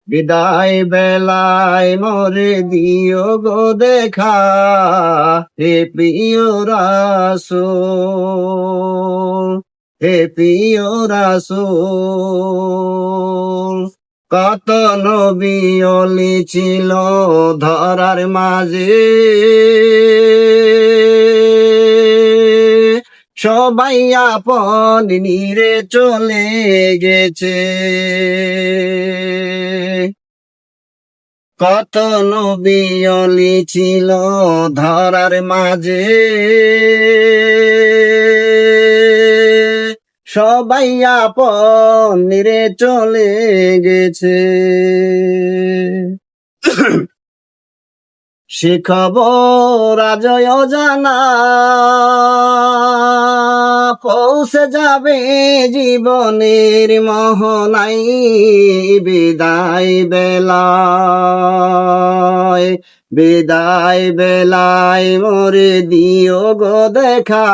বিদায় বেলায় মোরে দিও গো দেখা, হে প্রিয় রাসূল, হে প্রিয় রাসূল। কত নবী অলি ছিল ধরার মাঝে, সবাই আপন নিরে চলে গেছে। কত নবী অলি ছিল ধরার মাঝে, সবাই আপন নিরে চলে গেছে। সে খবর আজও অজানা, পৌঁছে যাবে জীবনের মোহনায়। বিদায় বেলায়, বিদায় বেলায় মোরে দিও গো দেখা,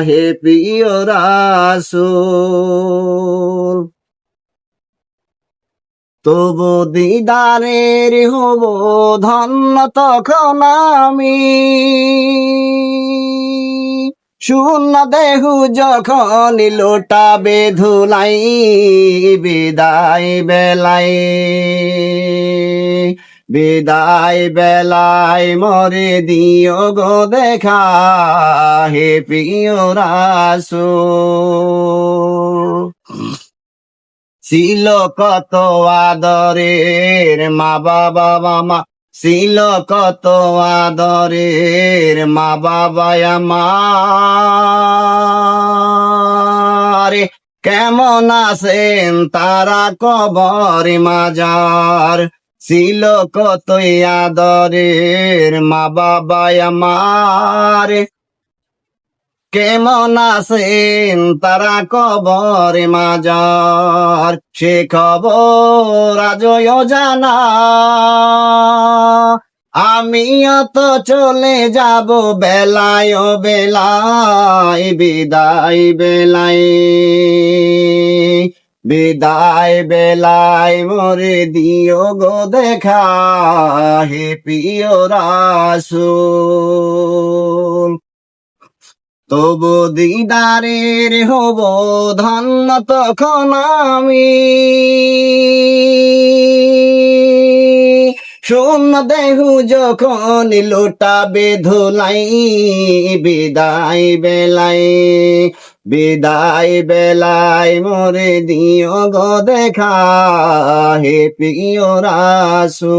হে প্রিয় রাসূল। তবু দিদারের হব ধন্য তখন আমি, শূন্য দেহু যখন লোটাবে ধুলাই। বিদায় বেলায়, বিদায় বেলায় মোরে দিও গো দেখা, হে প্রিয় রাসূল। ছিল কত আদরের মা বাবা, মামা ছিল কত আদরের মা বাবা আমার, কেমন আছেন তারা কবর মাজার। ছিল কতই আদরের মা বাবা আমার, কেমন আছেন তারা কবর মাজার। সে খবর আজও জানা, আমিও তো চলে যাব বেলায় ও বেলায়। বিদায় বেলায়, বিদায় বেলায় মোরে দিও গো দেখা, হে প্রিয় রাসূল। তবু দিদারের হব ধন্য তখন আমি, শূন্য দেহু যখন লোটাবে ধুলাই। বিদায় বেলায়, বিদায় বেলায় মোরে দিও গো দেখা, হে প্রিয় রাসূল।